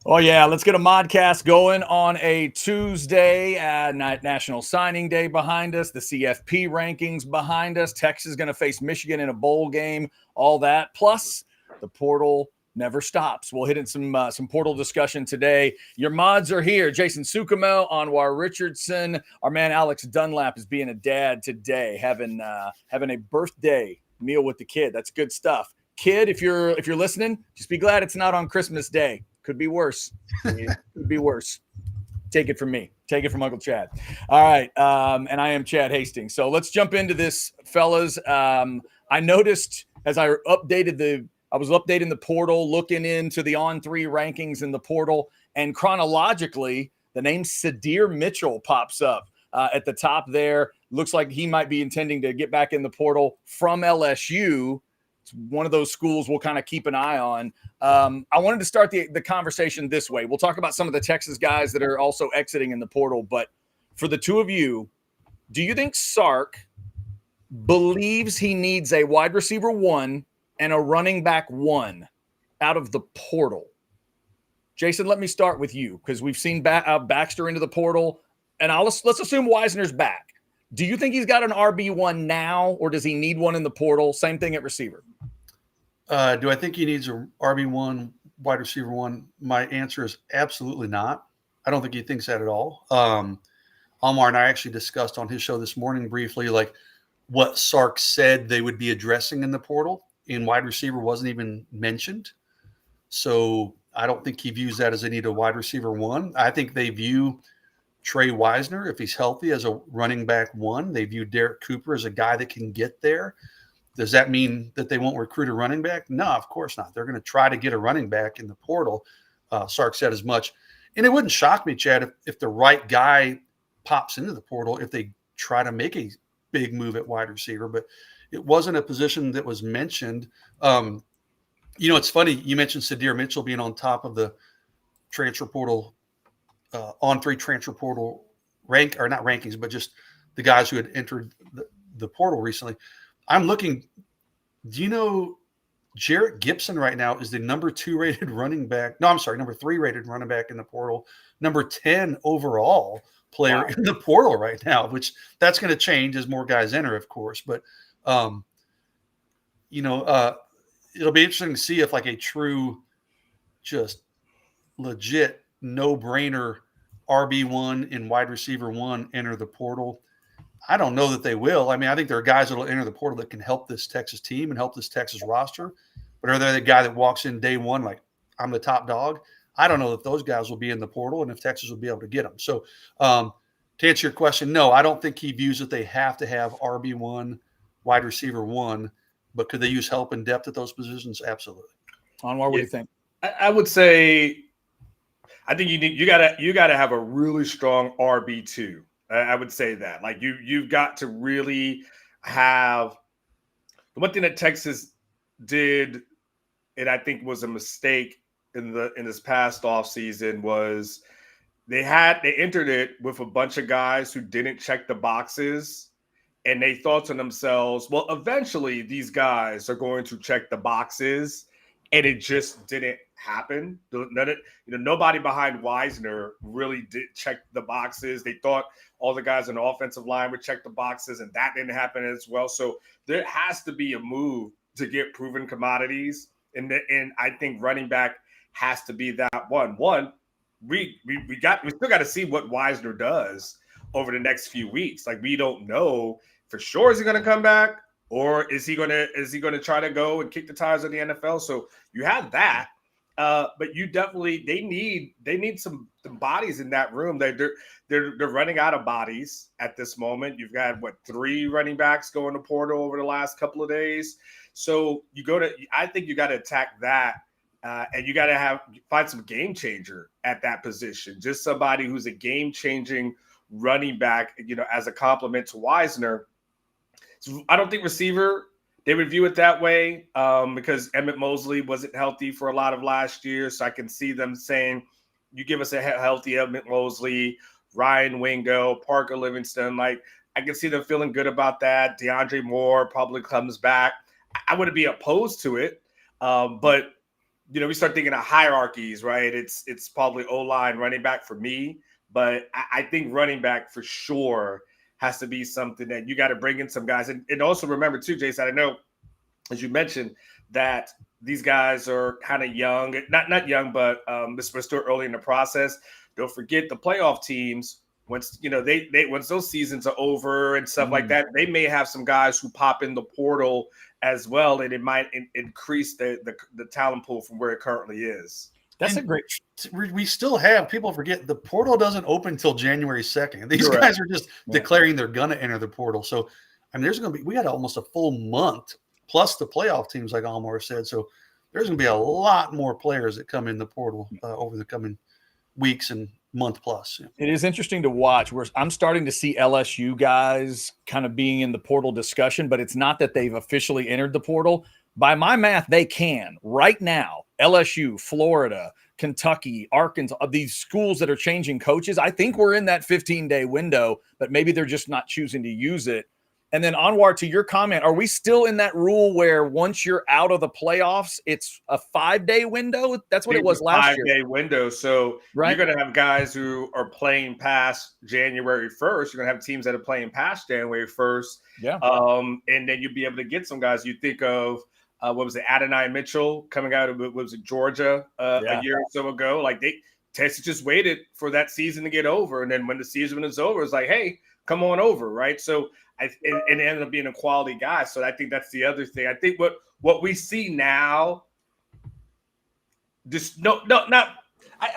Oh, yeah. Let's get a modcast going on a Tuesday. National Signing Day behind us, the CFP rankings behind us. Texas is going to face Michigan in a bowl game, all that. Plus, the portal never stops. We'll hit in some portal discussion today. Your mods are here. Jason Sukumo, Anwar Richardson. Our man Alex Dunlap is being a dad today, having a birthday meal with the kid. That's good stuff. Kid, if you're listening, just be glad it's not on Christmas Day. Could be worse. Could be worse. Take it from me. Take it from Uncle Chad. All right. And I am Chad Hastings. So let's jump into this, fellas. I noticed as I was updating the portal, looking into the On3 rankings in the portal, and chronologically, the name Sadir Mitchell pops up at the top there. Looks like he might be intending to get back in the portal from LSU. One of those schools we'll kind of keep an eye on. I wanted to start the conversation this way. We'll talk about some of the Texas guys that are also exiting in the portal. But for the two of you, do you think Sark believes he needs a wide receiver 1 and a running back 1 out of the portal? Jason, let me start with you because we've seen Baxter into the portal. And let's assume Wisner's back. Do you think he's got an RB1 now, or does he need one in the portal? Same thing at receiver. Do I think he needs a RB1, wide receiver 1? My answer is absolutely not. I don't think he thinks that at all. Amar and I actually discussed on his show this morning briefly, like what Sark said they would be addressing in the portal, and wide receiver wasn't even mentioned. So I don't think he views that as they need a wide receiver 1. I think they view Trey Wisner, if he's healthy, as a running back 1. They view Derek Cooper as a guy that can get there. Does that mean that they won't recruit a running back? No, of course not. They're going to try to get a running back in the portal. Sark said as much. And it wouldn't shock me, Chad, if the right guy pops into the portal, if they try to make a big move at wide receiver. But it wasn't a position that was mentioned. It's funny. You mentioned Sadir Mitchell being on top of the transfer portal On3 transfer portal not rankings, but just the guys who had entered the portal recently. I'm looking. Do you know Jarrett Gibson right now is the number 2 rated running back? No, I'm sorry, number 3 rated running back in the portal, number 10 overall player in the portal right now, which that's going to change as more guys enter, of course. But, it'll be interesting to see if like a true, just legit no-brainer RB1 and wide receiver 1 enter the portal. I don't know that they will. I mean, I think there are guys that will enter the portal that can help this Texas team and help this Texas roster. But are they the guy that walks in day one like, I'm the top dog? I don't know if those guys will be in the portal and if Texas will be able to get them. So to answer your question, no, I don't think he views that they have to have RB1, wide receiver 1. But could they use help and depth at those positions? Absolutely. Anwar, what do you think? I would say I think you gotta have a really strong RB2. I would say that. Like you've got to really have the one thing that Texas did, and I think was a mistake in this past offseason was they entered it with a bunch of guys who didn't check the boxes, and they thought to themselves, well, eventually these guys are going to check the boxes, and it just didn't happen. Nobody behind Wisner really did check the boxes. They thought all the guys on the offensive line would check the boxes, and that didn't happen as well. So there has to be a move to get proven commodities, and I think running back has to be that one. We still got to see what Wisner does over the next few weeks. Like we don't know for sure is he going to come back, or is he going to try to go and kick the tires of the NFL? So you have that. But you definitely they need some bodies in that room. They're running out of bodies at this moment. You've got 3 running backs going to portal over the last couple of days. So I think you got to attack that, and you got to find some game changer at that position. Just somebody who's a game changing running back, as a complement to Wisner. So I don't think receiver. They would view it that way because Emmett Mosley wasn't healthy for a lot of last year. So I can see them saying, you give us a healthy Emmett Mosley, Ryan Wingo, Parker Livingston. Like, I can see them feeling good about that. DeAndre Moore probably comes back. I wouldn't be opposed to it. But we start thinking of hierarchies, right? It's probably O-line, running back for me, but I think running back for sure has to be something that you got to bring in some guys. And also remember too, Jason, I know, as you mentioned, that these guys are kind of young, not young, but we're still early in the process. Don't forget the playoff teams. Once once those seasons are over and stuff like that, they may have some guys who pop in the portal as well, and it might increase the talent pool from where it currently is. That's a great. We still have people forget the portal doesn't open until January 2nd. These guys are just declaring they're going to enter the portal. So, I mean, we got almost a full month plus the playoff teams, like Almar said. So, there's going to be a lot more players that come in the portal over the coming weeks and month plus. It is interesting to watch where I'm starting to see LSU guys kind of being in the portal discussion, but it's not that they've officially entered the portal. By my math, they can right now. LSU, Florida, Kentucky, Arkansas, these schools that are changing coaches. I think we're in that 15-day window, but maybe they're just not choosing to use it. And then Anwar, to your comment, are we still in that rule where once you're out of the playoffs, it's a 5-day window? That's what it was last year. 5-day window. So you're going to have guys who are playing past January 1st. You're going to have teams that are playing past January 1st. Yeah. And then you'll be able to get some guys. You think of, what was it, Adonai Mitchell coming out of, Georgia a year or so ago? Like Texas just waited for that season to get over. And then when the season is over, it's like, hey, come on over, right? So and it ended up being a quality guy. So I think that's the other thing. I think what we see now, I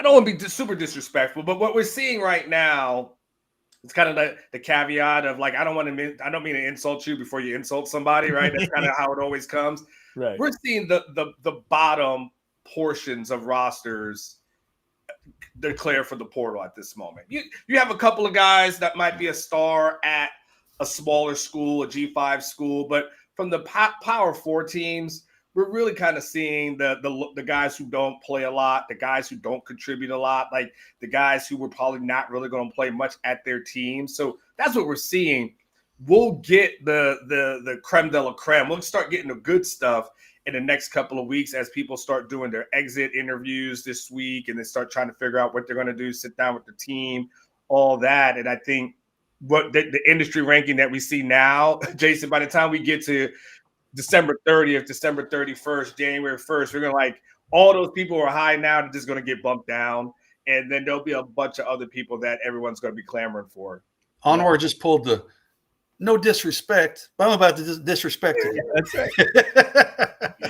don't want to be super disrespectful, but what we're seeing right now, it's kind of the caveat of like, I don't mean to insult you before you insult somebody, right? That's kind of how it always comes. Right. We're seeing the bottom portions of rosters declare for the portal at this moment. You have a couple of guys that might be a star at a smaller school, a G5 school, but from the Power 4 teams, we're really kind of seeing the guys who don't play a lot, the guys who don't contribute a lot, like the guys who were probably not really going to play much at their team. So that's what we're seeing. We'll get the creme de la creme. We'll start getting the good stuff in the next couple of weeks as people start doing their exit interviews this week and they start trying to figure out what they're going to do, sit down with the team, all that. And I think what the industry ranking that we see now, Jason, by the time we get to December 30th, December 31st, January 1st, we're going to like all those people who are high now, they're just going to get bumped down. And then there'll be a bunch of other people that everyone's going to be clamoring for. Anwar just pulled the no disrespect, but I'm about to disrespect you. That's right.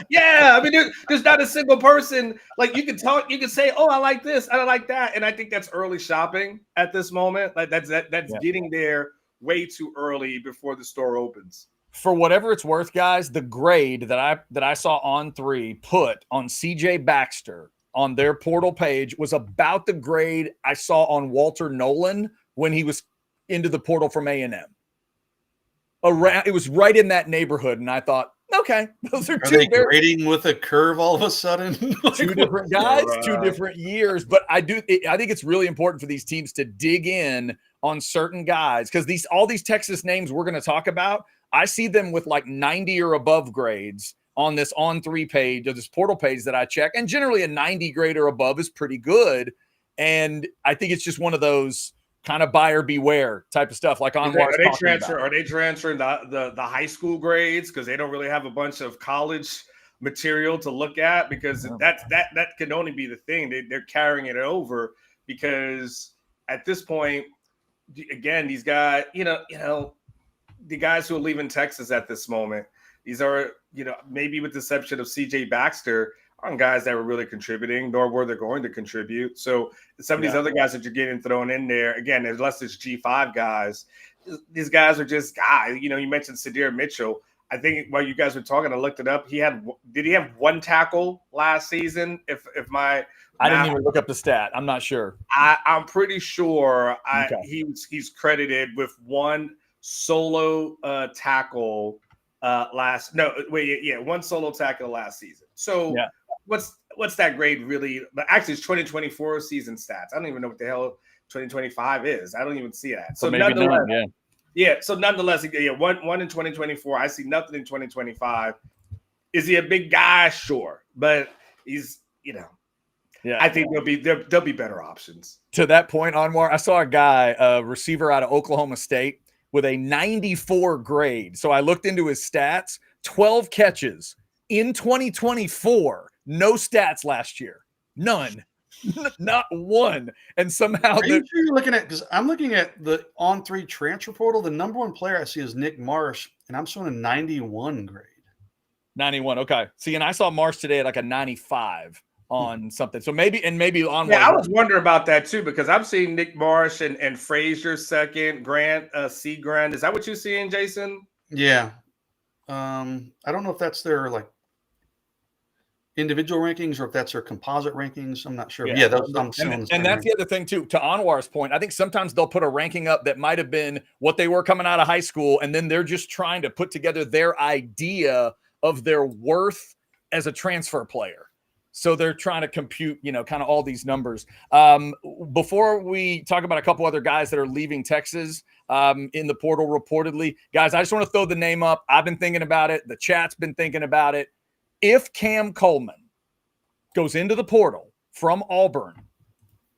Yeah, I mean, there's not a single person like you can talk. You can say, "Oh, I like this, I like that," and I think that's early shopping at this moment. Like that's getting there way too early before the store opens. For whatever it's worth, guys, the grade that I saw On3 put on CJ Baxter on their portal page was about the grade I saw on Walter Nolan when he was into the portal from A&M. It was right in that neighborhood, and I thought, okay, those are two grading with a curve all of a sudden. Two different guys, 2 different years. But I think it's really important for these teams to dig in on certain guys because all these Texas names we're going to talk about, I see them with like 90 or above grades on this On3 page or this portal page that I check, and generally a 90 grade or above is pretty good. And I think it's just one of those kind of buyer beware type of stuff. Like on are they transferring the high school grades because they don't really have a bunch of college material to look at? Because that can only be the thing. They're carrying it over because at this point, again, these guys, the guys who are leaving Texas at this moment, these are, maybe with the exception of CJ Baxter, aren't guys that were really contributing, nor were they going to contribute. So some of these other guys that you're getting thrown in there, again, unless it's G5 guys, these guys are just guys. You mentioned Sadir Mitchell. I think while you guys were talking, I looked it up. Did he have 1 tackle last season? I didn't even look up the stat. I'm not sure. I'm pretty sure he's credited with 1 solo tackle 1 solo tackle last season. So what's that grade really? But actually, it's 2024 season stats. I don't even know what the hell 2025 is. I don't even see that. So nonetheless, So nonetheless, one in 2024. I see nothing in 2025. Is he a big guy? Sure, but he's you know, Yeah, I think there'll be better options. To that point, Anwar, I saw a guy, a receiver out of Oklahoma State, with a 94 grade. So I looked into his stats: 12 catches in 2024. No stats last year, none. Not one. And somehow Are you sure you're looking at, because I'm looking at the On3 transfer portal. The number one player I see is Nick Marsh, and I'm showing a 91 grade. 91. Okay. See, and I saw Marsh today at like a 95 on something. So maybe on. Yeah, I was wondering about that too, because I'm seeing Nick Marsh and Frazier second, Grant Seagrand. Is that what you're seeing, Jason? Yeah. I don't know if that's their like individual rankings or if that's their composite rankings. I'm not sure. Yeah, and that's the other thing too. To Anwar's point, I think sometimes they'll put a ranking up that might have been what they were coming out of high school, and then they're just trying to put together their idea of their worth as a transfer player. So they're trying to compute, kind of all these numbers. Before we talk about a couple other guys that are leaving Texas in the portal reportedly, guys, I just want to throw the name up. I've been thinking about it. The chat's been thinking about it. If Cam Coleman goes into the portal from Auburn,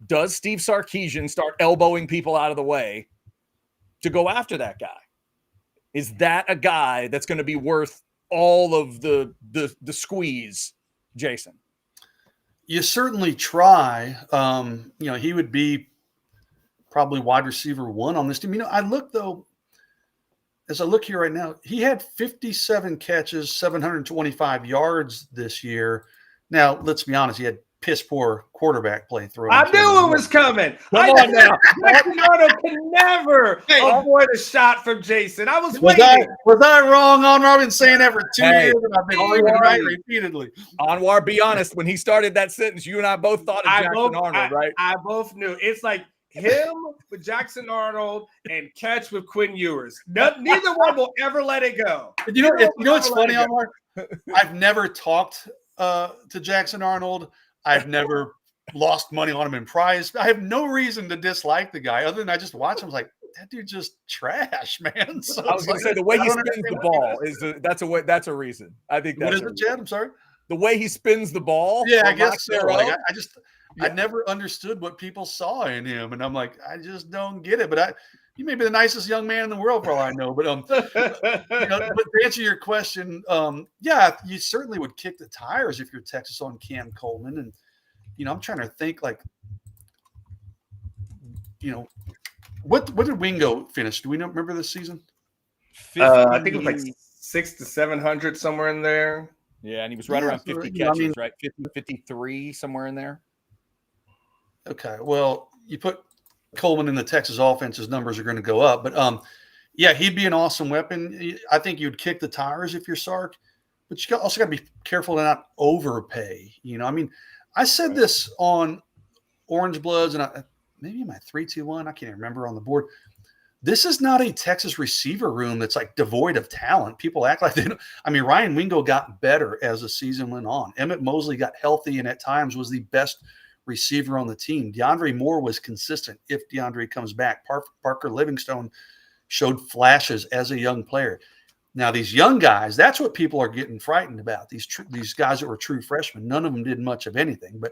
does Steve Sarkisian start elbowing people out of the way to go after that guy? Is that a guy that's going to be worth all of the squeeze, Jason? You certainly try. He would be probably wide receiver 1 on this team. I look, though, as I look here right now, he had 57 catches, 725 yards this year. Now, let's be honest, he had piss poor quarterback play through. I knew it was coming. Come on now. Jackson Arnold can never avoid a shot from Jason. I was waiting. Was I wrong, Anwar? I've been saying that for 2 years, and I've been right repeatedly. Anwar, be honest. When he started that sentence, you and I both thought of Jackson Arnold, right? I both knew. It's like him with Jackson Arnold and Catch with Quinn Ewers. Neither one will ever let it go. You know what's funny, Anwar? I've never talked to Jackson Arnold. I've never lost money on him in prize. I have no reason to dislike the guy other than I just watch him. I was like, that dude's just trash, man. So I was going to say the way he spins the ball that's a reason. I think that's what is it, Chad? I'm sorry. The way he spins the ball. Yeah, I guess so. Like, I never understood what people saw in him, and I'm like, I just don't get it. But he may be the nicest young man in the world for all I know. But but to answer your question, you certainly would kick the tires if you're Texas on Cam Coleman. And I'm trying to think what did Wingo finish? Do we remember this season? I think it was like 600 to 700 somewhere in there. Yeah, and he was right around 50 catches, right? 50, 53 somewhere in there. Okay, well, you put Coleman in the Texas offense, his numbers are going to go up. But, he'd be an awesome weapon. I think you'd kick the tires if you're Sark. But you also got to be careful to not overpay. I said this on Orange Bloods, and maybe in my 3-2-1, I can't even remember on the board. This is not a Texas receiver room that's like devoid of talent. People act like they don't. Ryan Wingo got better as the season went on. Emmett Mosley got healthy and at times was the best receiver on the team. DeAndre Moore was consistent if DeAndre comes back. Parker Livingstone showed flashes as a young player. Now, these young guys, that's what people are getting frightened about. These guys that were true freshmen, none of them did much of anything. But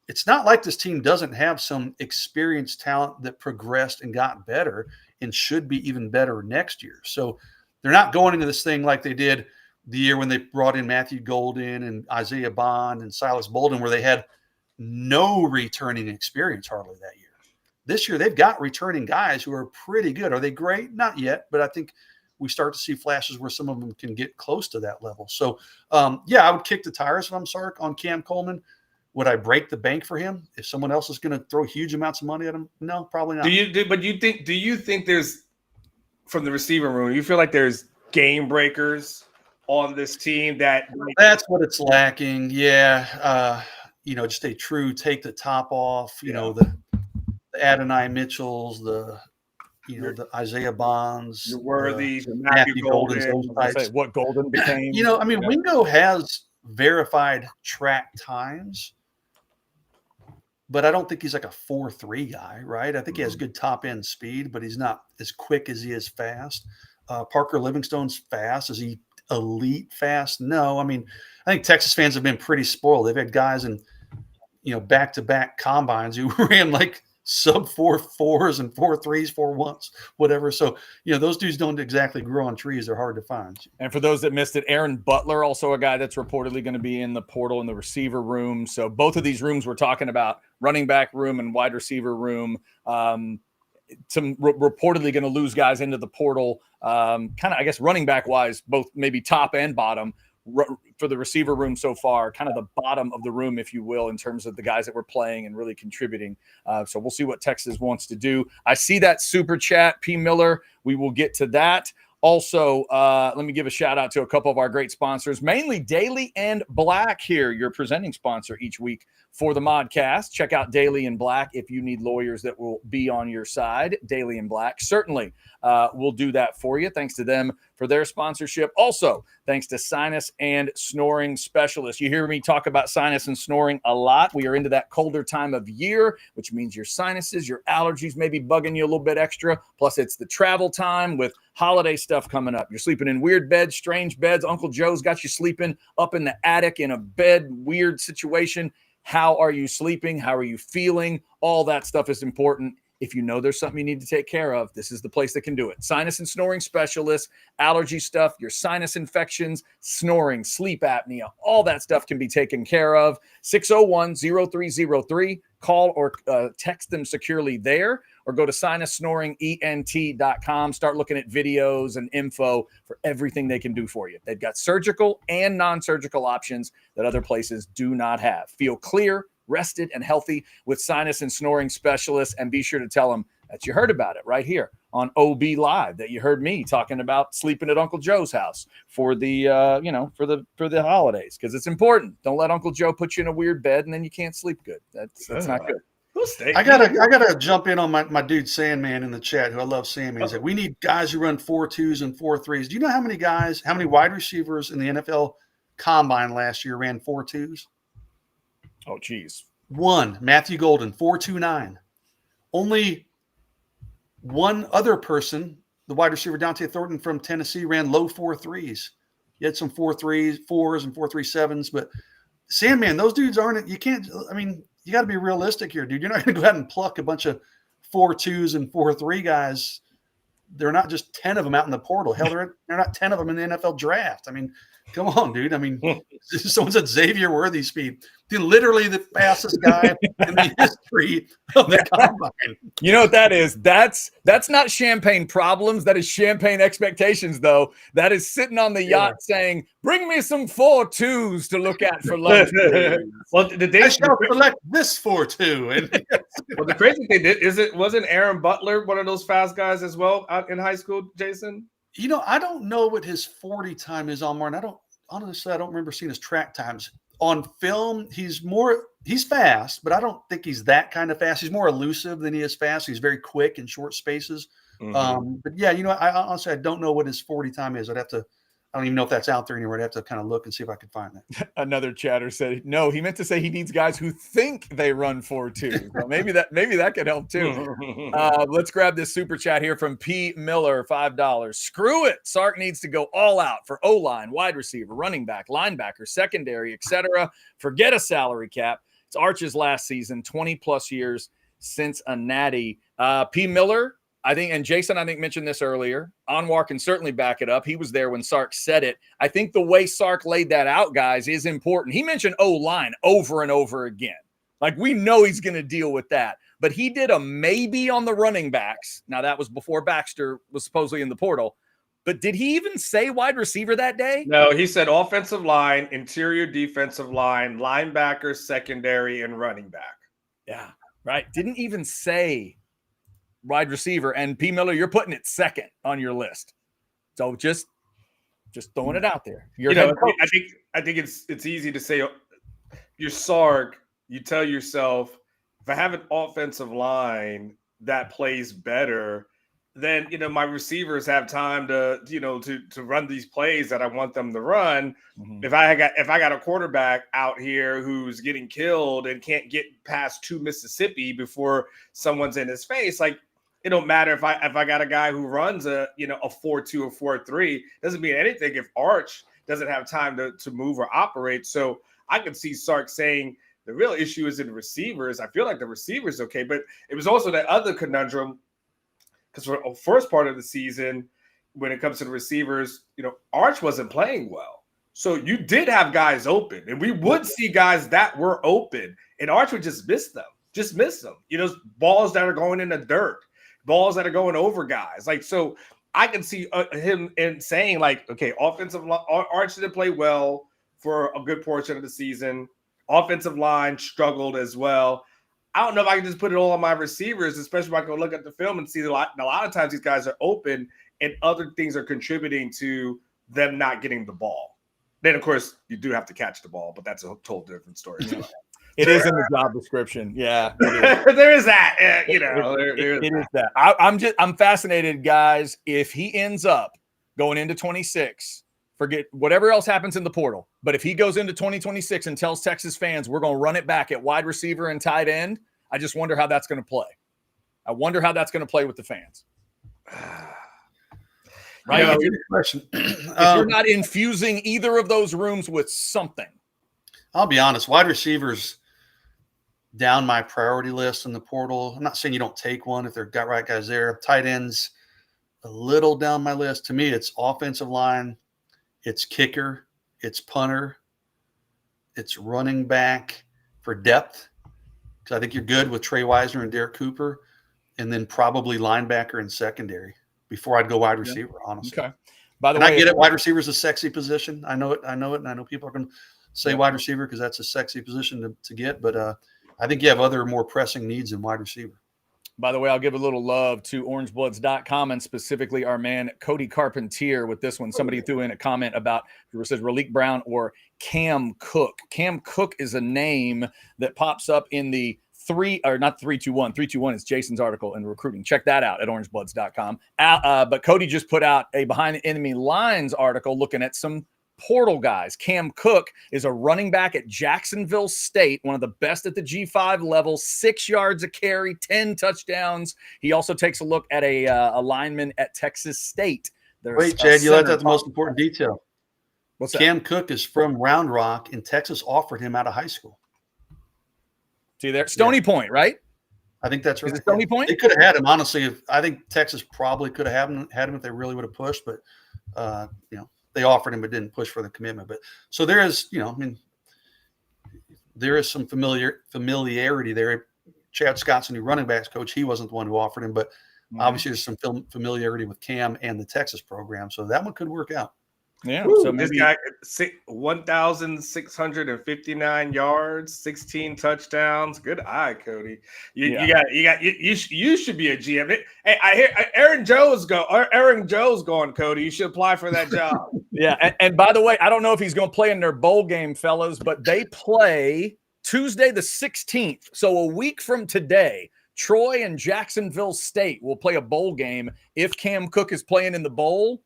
it's not like this team doesn't have some experienced talent that progressed and got better and should be even better next year. So they're not going into this thing like they did the year when they brought in Matthew Golden and Isaiah Bond and Silas Bolden, where they had no returning experience hardly that year. This year, they've got returning guys who are pretty good. Are they great? Not yet, but I think we start to see flashes where some of them can get close to that level. So, I would kick the tires if I'm Sark on Cam Coleman. Would I break the bank for him if someone else is going to throw huge amounts of money at him? No, probably not. Do you think there's, from the receiver room, you feel like there's game breakers on this team that's what it's lacking? Yeah. Just a true take the top off, the Adonai Mitchells, the Isaiah Bonds, you're worthy, the Matthew Golden. What Golden became. Wingo has verified track times, but I don't think he's like a 4.3 guy, right? I think he has good top end speed, but he's not as quick as he is fast. Parker Livingstone's fast. Is he elite fast? No. I think Texas fans have been pretty spoiled. They've had guys in back-to-back combines who ran like sub 4.4s and 4.3s, 4.1s, whatever. So, those dudes don't exactly grow on trees. They're hard to find. And for those that missed it, Aaron Butler, also a guy that's reportedly going to be in the portal in the receiver room. So both of these rooms we're talking about, running back room and wide receiver room, reportedly going to lose guys into the portal, kind of, I guess, running back wise, both maybe top and bottom. For the receiver room so far, kind of the bottom of the room, if you will, in terms of the guys that were playing and really contributing. So we'll see what Texas wants to do. I see that super chat, P. Miller. We will get to that. Also, let me give a shout out to a couple of our great sponsors, mainly Daily and Black here, your presenting sponsor each week for the Modcast. Check out Daily and Black if you need lawyers that will be on your side. Daily and Black certainly will do that for you. Thanks to them for their sponsorship. Also, thanks to Sinus and Snoring Specialists. You hear me talk about sinus and snoring a lot. We are into that colder time of year, which means your sinuses, your allergies may be bugging you a little bit extra. Plus, it's the travel time with holiday stuff coming up. You're sleeping in weird beds, strange beds. Uncle Joe's got you sleeping up in the attic in a bed, weird situation. How are you sleeping? How are you feeling? All that stuff is important. If you know there's something you need to take care of, this is the place that can do it. Sinus and Snoring Specialists, allergy stuff, your sinus infections, snoring, sleep apnea, all that stuff can be taken care of. 601-0303. Call or text them securely there, or go to sinussnoringent.com. Start looking at videos and info for everything they can do for you. They've got surgical and non-surgical options that other places do not have. Feel clear, rested, and healthy with Sinus and Snoring Specialists, and be sure to tell them that you heard about it right here on OB Live, that you heard me talking about sleeping at Uncle Joe's house for the for the holidays, because it's important. Don't let Uncle Joe put you in a weird bed and then you can't sleep good. That's not good. I gotta jump in on my dude Sandman in the chat, who I love. Sandman. He's like, we need guys who run 4.2s and 4.3s. Do you know how many wide receivers in the NFL Combine last year ran 4.2s? Oh, geez. One, Matthew Golden, 4.29. Only one other person, the wide receiver Dante Thornton from Tennessee, ran low 4.3s. You had some 4.3s, 4s, and 4.37s, but Sandman, those dudes aren't. You can't. I mean, you got to be realistic here, dude. You're not going to go out and pluck a bunch of 4.2s and 4.3 guys. There are not just 10 of them out in the portal. Hell, there are not 10 of them in the NFL draft. I mean, come on, dude. I mean, someone said Xavier Worthy speed. Dude, literally the fastest guy in the history of the combine. You know what that is? That's not champagne problems. That is champagne expectations, though. That is sitting on the yacht saying, "Bring me some 4.2s to look at for lunch." Well, I shall select this 4.2. Well, the crazy thing wasn't Aaron Butler one of those fast guys as well out in high school, Jason? I don't know what his 40 time is, Almar, and I don't remember seeing his track times. On film, he's fast, but I don't think he's that kind of fast. He's more elusive than he is fast. He's very quick in short spaces. Mm-hmm. But yeah, I honestly, I don't know what his 40 time is. I don't even know if that's out there anywhere. I'd have to kind of look and see if I could find that. Another chatter said, no, he meant to say he needs guys who think they run 4.2. Well, maybe that could help too. Let's grab this super chat here from P. Miller, $5. Screw it. Sark needs to go all out for O-line, wide receiver, running back, linebacker, secondary, etc. Forget a salary cap. It's Arch's last season, 20 plus years since a natty. P. Miller, I think, and Jason, mentioned this earlier. Anwar can certainly back it up. He was there when Sark said it. I think the way Sark laid that out, guys, is important. He mentioned O-line over and over again. Like, we know he's going to deal with that. But he did a maybe on the running backs. Now, that was before Baxter was supposedly in the portal. But did he even say wide receiver that day? No, he said offensive line, interior defensive line, linebacker, secondary, and running back. Yeah, right. Didn't even say wide receiver. And P. Miller, you're putting it second on your list. So just throwing it out there. I think it's easy to say you're Sark. You tell yourself, if I have an offensive line that plays better, then my receivers have time to run these plays that I want them to run. Mm-hmm. If I got a quarterback out here who's getting killed and can't get past 2 Mississippi before someone's in his face, like, it don't matter if I got a guy who runs a 4.2 or 4.3. Doesn't mean anything if Arch doesn't have time to move or operate. So I could see Sark saying The real issue is in receivers. I feel like the receivers okay, but it was also that other conundrum because for the first part of the season, when it comes to the receivers, Arch wasn't playing well. So you did have guys open, and we would see guys that were open, and Arch would just miss them. Balls that are going in the dirt, balls that are going over guys. Like, so I can see him in saying, like, okay, offensive line, Arch didn't play well for a good portion of the season. Offensive line struggled as well. I don't know if I can just put it all on my receivers, especially if I go look at the film and see a lot of times these guys are open and other things are contributing to them not getting the ball. Then, of course, you do have to catch the ball, but that's a total different story. It is in the job description. Yeah. There is that. It is that. I'm fascinated, guys. If he ends up going into 26, forget whatever else happens in the portal. But if he goes into 2026 and tells Texas fans we're going to run it back at wide receiver and tight end, I just wonder how that's going to play. I wonder how that's going to play with the fans. Right? If you're not infusing either of those rooms with something. I'll be honest, wide receivers down my priority list in the portal. I'm not saying you don't take one if they're got right guys there. Tight ends a little down my list. To me, it's offensive line, it's kicker, it's punter, it's running back for depth. Because I think you're good with Trey Wisner and Derek Cooper, and then probably linebacker and secondary before I'd go wide receiver, honestly. Okay. By the way, I get it. Wide receiver is a sexy position. I know it. And I know people are going to say wide receiver because that's a sexy position to get. But I think you have other more pressing needs in wide receiver. By the way, I'll give a little love to orangebloods.com and specifically our man Cody Carpentier with this one. Somebody threw in a comment about it says Raleek Brown or Cam Cook. Cam Cook is a name that pops up in the 321. 321 is Jason's article in recruiting. Check that out at orangebloods.com. But Cody just put out a behind the enemy lines article looking at some portal guys. Cam Cook is a running back at Jacksonville State, one of the best at the G5 level, 6 yards a carry, 10 touchdowns. He also takes a look at a lineman at Texas State. Wait, Chad, you left out the most important detail. What's that? Cam Cook is from Round Rock, and Texas offered him out of high school. See there? Stony Point, right? I think that's right. Is it Stony Point? They could have had him, honestly. I think Texas probably could have had him if they really would have pushed, but they offered him but didn't push for the commitment. But so there is, there is some familiarity there. Chad Scott's a new running backs coach. He wasn't the one who offered him, but obviously there's some familiarity with Cam and the Texas program. So that one could work out. Yeah. Woo, so maybe this guy 1,659 yards, 16 touchdowns. Good eye, Cody. You should be a GM. Hey, I hear Aaron Joe's going, Cody. You should apply for that job. Yeah. And by the way, I don't know if he's going to play in their bowl game, fellas, but they play Tuesday the 16th. So a week from today, Troy and Jacksonville State will play a bowl game. If Cam Cook is playing in the bowl,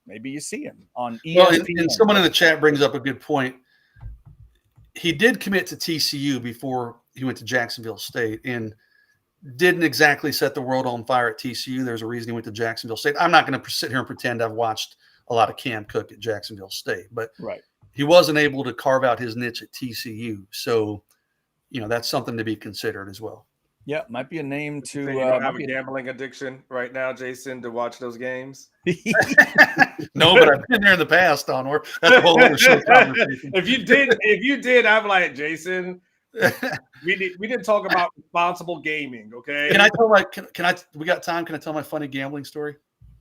maybe you see him on ESPN. Well, and someone in the chat brings up a good point. He did commit to TCU before he went to Jacksonville State and didn't exactly set the world on fire at TCU. There's a reason he went to Jacksonville State. I'm not going to sit here and pretend I've watched a lot of Cam Cook at Jacksonville State, but he wasn't able to carve out his niche at TCU. So, that's something to be considered as well. Yeah, might be a name to you don't have a gambling addiction right now, Jason, to watch those games. No, but I've been there in the past, Onward. That's a whole other show conversation. If you did, I'm like, Jason, we didn't talk about responsible gaming, okay? Can I tell we got time? Can I tell my funny gambling story?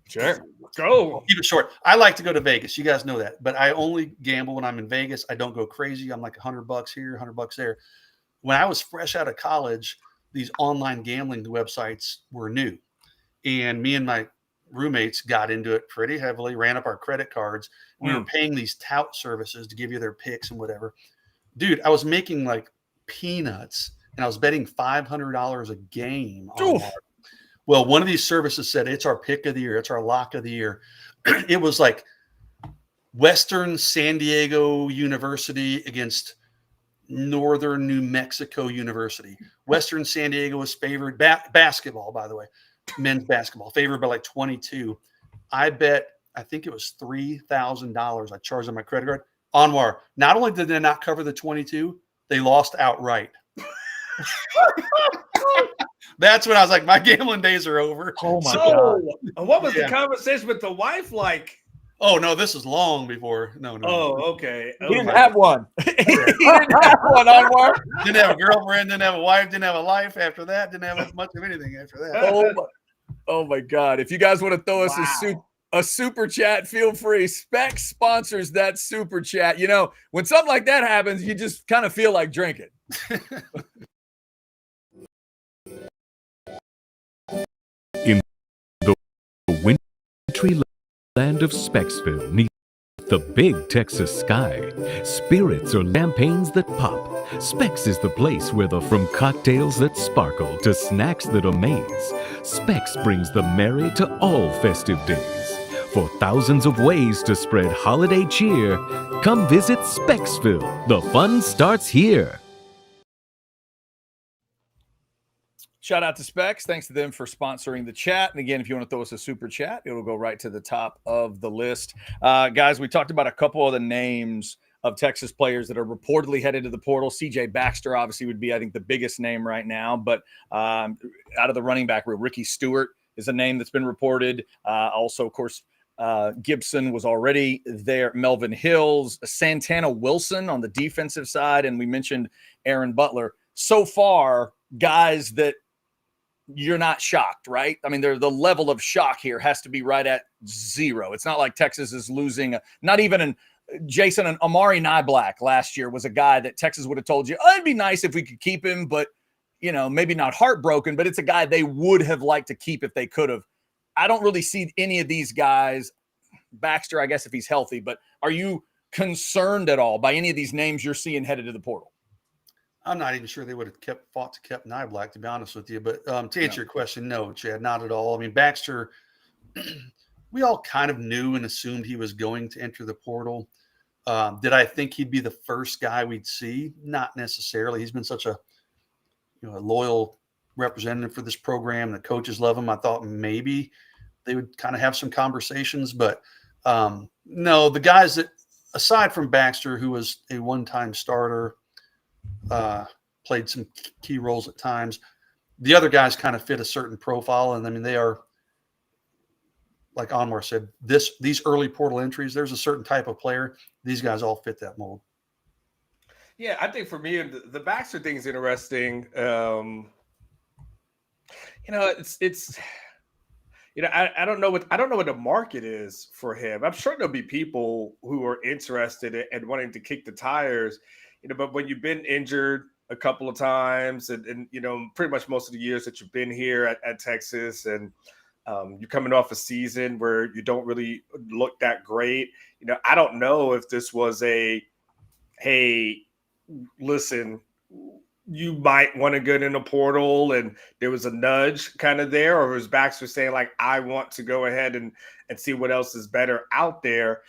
Sure. Go. I'll keep it short. I like to go to Vegas. You guys know that, but I only gamble when I'm in Vegas. I don't go crazy. I'm like $100 here, $100 there. When I was fresh out of college, these online gambling websites were new, and me and my roommates got into it pretty heavily, ran up our credit cards. We were paying these tout services to give you their picks and whatever. Dude, I was making like peanuts, and I was betting $500 a game on that. Well, one of these services said it's our pick of the year, it's our lock of the year. It was like Western San Diego University against Northern New Mexico University. Western San Diego was favored. Basketball, by the way, men's basketball, favored by like 22. I think it was $3,000 I charged on my credit card. Anwar, not only did they not cover the 22, They lost outright. That's when I was like, my gambling days are over. Oh my God. What was the conversation with the wife like? Oh no, this is long before. No. Oh, okay. He didn't have one. He didn't have one, Anwar. Didn't have a girlfriend, didn't have a wife, didn't have a life after that, didn't have much of anything after that. Oh my God. If you guys want to throw us a super chat, feel free. Specs sponsors that super chat. You know, when something like that happens, you just kind of feel like drinking. In the wintry land of Specksville, neath the big Texas sky, spirits or champagnes that pop, Specs is the place where from cocktails that sparkle to snacks that amaze, Specs brings the merry to all festive days. For thousands of ways to spread holiday cheer, come visit Specksville. The fun starts here. Shout out to Specs. Thanks to them for sponsoring the chat. And again, if you want to throw us a super chat, it'll go right to the top of the list. Guys, we talked about a couple of the names of Texas players that are reportedly headed to the portal. CJ Baxter obviously would be, I think, the biggest name right now. But out of the running back room, Ricky Stewart is a name that's been reported. Also, of course, Gibson was already there. Melvin Hills, Santana Wilson on the defensive side. And we mentioned Aaron Butler. So far, guys that you're not shocked, right? I mean, the level of shock here has to be right at zero. It's not like Texas is losing, not even Jason and Amari Nyblack last year was a guy that Texas would have told you, oh, it'd be nice if we could keep him, but, you know, maybe not heartbroken, but it's a guy they would have liked to keep if they could have. I don't really see any of these guys. Baxter, I guess, if he's healthy, but are you concerned at all by any of these names you're seeing headed to the portal? I'm not even sure they would have fought to keep Nyblack, to be honest with you. But to answer your question, no, Chad, not at all. I mean, Baxter, we all kind of knew and assumed he was going to enter the portal. Did I think he'd be the first guy we'd see? Not necessarily. He's been such a loyal representative for this program. The coaches love him. I thought maybe they would kind of have some conversations, but no, the guys that, aside from Baxter, who was a one-time starter, played some key roles at times, the other guys kind of fit a certain profile. And I mean, they are, like Anwar said, these early portal entries, there's a certain type of player. These guys all fit that mold. Yeah, I think for me, the Baxter thing is interesting. I don't know what the market is for him. I'm sure there'll be people who are interested and wanting to kick the tires, but when you've been injured a couple of times and pretty much most of the years that you've been here at Texas, and you're coming off a season where you don't really look that great. I don't know if this was hey, listen, you might want to get in a portal and there was a nudge kind of there, or was Baxter saying like, I want to go ahead and see what else is better out there.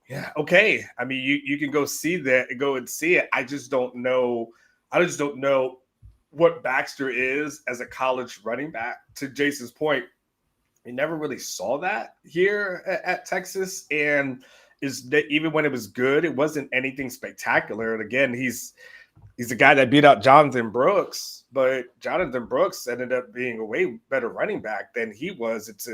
Yeah. Okay. I mean, you can go see that and go and see it. I just don't know what Baxter is as a college running back. To Jason's point, we never really saw that here at Texas. And is that even when it was good, it wasn't anything spectacular. And again, he's a guy that beat out Jonathan Brooks, but Jonathan Brooks ended up being a way better running back than he was. It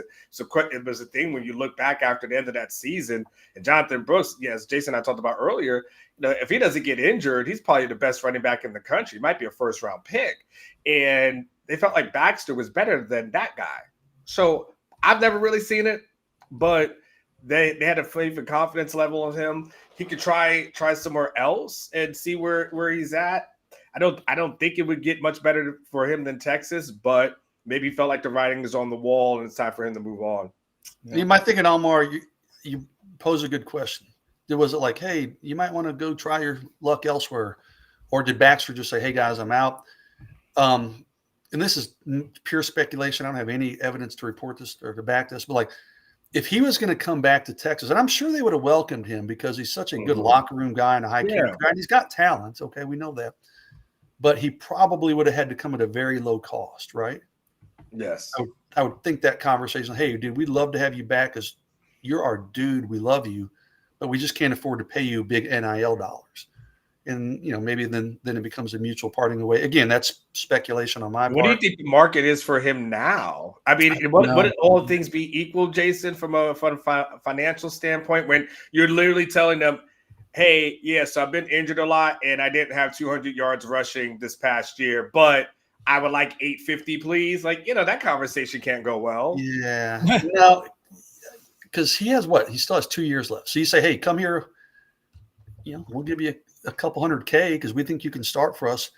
was a thing when you look back after the end of that season, and Jonathan Brooks, yes, Jason and I talked about earlier, if he doesn't get injured, he's probably the best running back in the country. He might be a first-round pick. And they felt like Baxter was better than that guy. So I've never really seen it, but they had a faith and confidence level of him. He could try somewhere else and see where he's at. I don't think it would get much better for him than Texas, but maybe he felt like the writing is on the wall and it's time for him to move on. You might think, Almar, you pose a good question. Was it like, hey, you might want to go try your luck elsewhere? Or did Baxter just say, hey, guys, I'm out? And this is pure speculation. I don't have any evidence to report this or to back this, but like, if he was going to come back to Texas, and I'm sure they would have welcomed him because he's such a good locker room guy and a high character guy. He's got talent. Okay, we know that. But he probably would have had to come at a very low cost, right? Yes. I would think that conversation, hey, dude, we'd love to have you back because you're our dude. We love you, but we just can't afford to pay you big NIL dollars. and maybe then it becomes a mutual parting away. Again, that's speculation on my part. What do you think the market is for him now? I mean, would all things be equal, Jason, from a financial standpoint, when you're literally telling them, hey, yes, I've been injured a lot and I didn't have 200 yards rushing this past year, but I would like 850, please. Like, that conversation can't go well. Yeah. Because he still has 2 years left. So you say, hey, come here, we'll give you a couple $100K because we think you can start for us.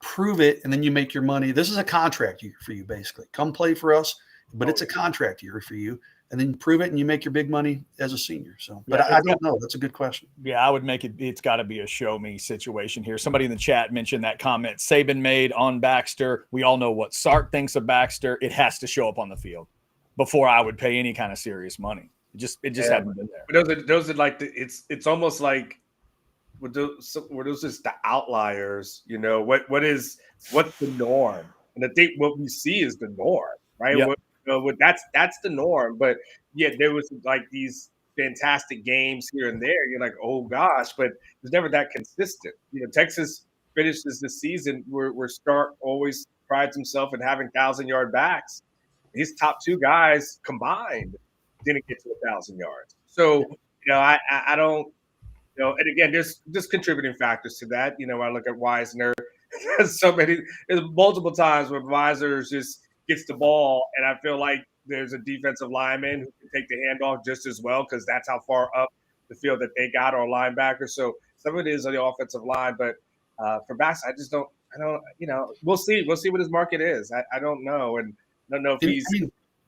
Prove it, and then you make your money. This is a contract year for you, basically. Come play for us, but it's a contract year for you. And then you prove it, and you make your big money as a senior. So, but I don't know. That's a good question. Yeah, I would make it. It's got to be a show me situation here. Somebody in the chat mentioned that comment Saban made on Baxter. We all know what Sark thinks of Baxter. It has to show up on the field before I would pay any kind of serious money. It just hasn't been there. But those are like it's almost like were those just the outliers? What's the norm? And I think what we see is the norm, right? Yep. That's the norm. But yeah, there was like these fantastic games here and there. You're like, oh gosh, but it's never that consistent. Texas finishes the season where Stark always prides himself in having 1,000-yard backs. His top two guys combined didn't get to 1,000 yards. So, I don't, and again, there's contributing factors to that. I look at Wisner. There's multiple times where Wisner just gets the ball, and I feel like there's a defensive lineman who can take the handoff just as well because that's how far up the field that they got, or linebacker. So some of it is on the offensive line, but for Baxter, we'll see. We'll see what his market is. I don't know, and I don't know if he's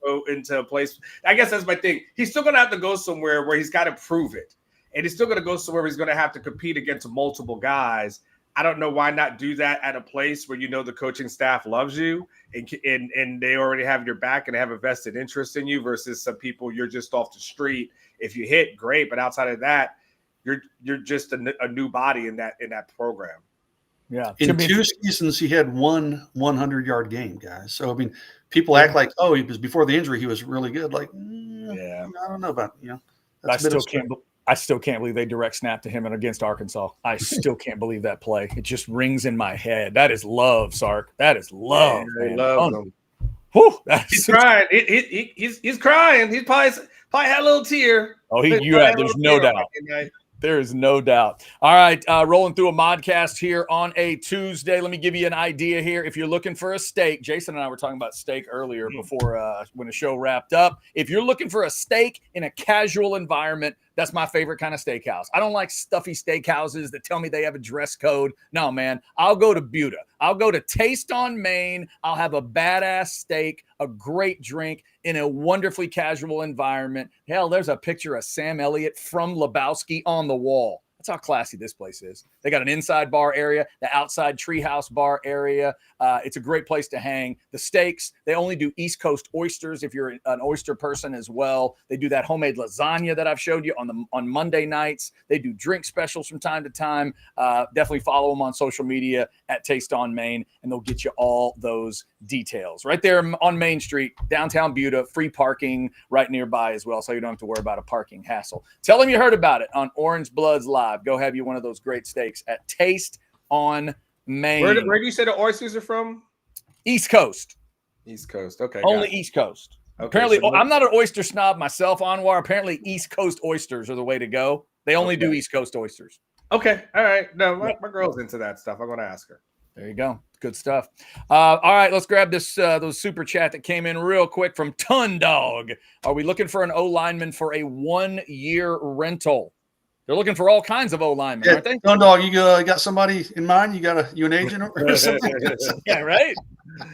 go into a place. I guess that's my thing. He's still going to have to go somewhere where he's got to prove it, and he's still going to go somewhere where he's going to have to compete against multiple guys. I don't know why not do that at a place where the coaching staff loves you and they already have your back and they have a vested interest in you versus some people you're just off the street. If you hit, great, but outside of that, you're just a new body in that program. Yeah. In 2 seasons, he had one 100-yard game, guys. So I mean, people act like, he was before the injury, he was really good. Like, I don't know about I still can't believe they direct snap to him against Arkansas. I still can't believe that play. It just rings in my head. That is love, Sark. That is love. Yeah, love him. Whew, he's crying. He's crying. He's probably had a little tear. Oh, there's no doubt. There is no doubt. All right, rolling through a modcast here on a Tuesday. Let me give you an idea here. If you're looking for a steak, Jason and I were talking about steak earlier before when the show wrapped up. If you're looking for a steak in a casual environment, that's my favorite kind of steakhouse. I don't like stuffy steakhouses that tell me they have a dress code. No, man. I'll go to Buda. I'll go to Taste on Main. I'll have a badass steak, a great drink in a wonderfully casual environment. Hell, there's a picture of Sam Elliott from Lebowski on the wall. That's how classy this place is. They got an inside bar area, the outside treehouse bar area. It's a great place to hang. The steaks, they only do East Coast oysters if you're an oyster person as well. They do that homemade lasagna that I've showed you on Monday nights. They do drink specials from time to time. Definitely follow them on social media at Taste on Main, and they'll get you all those details. Right there on Main Street, downtown Buda, free parking right nearby as well, so you don't have to worry about a parking hassle. Tell them you heard about it on Orange Bloods Live. Go have you one of those great steaks at Taste on Main. Where do you say the oysters are from? East Coast. East Coast. Okay. Only East Coast. Okay, apparently, I'm not an oyster snob myself, Anwar. Apparently, East Coast oysters are the way to go. They only do East Coast oysters. Okay. All right. No, my girl's into that stuff. I'm going to ask her. There you go. Good stuff. All right, let's grab those super chat that came in real quick from Ton Dog. Are we looking for an O lineman for a 1-year rental? They're looking for all kinds of O linemen, aren't they? Ton Dog, you got somebody in mind? You an agent or something? Yeah, right.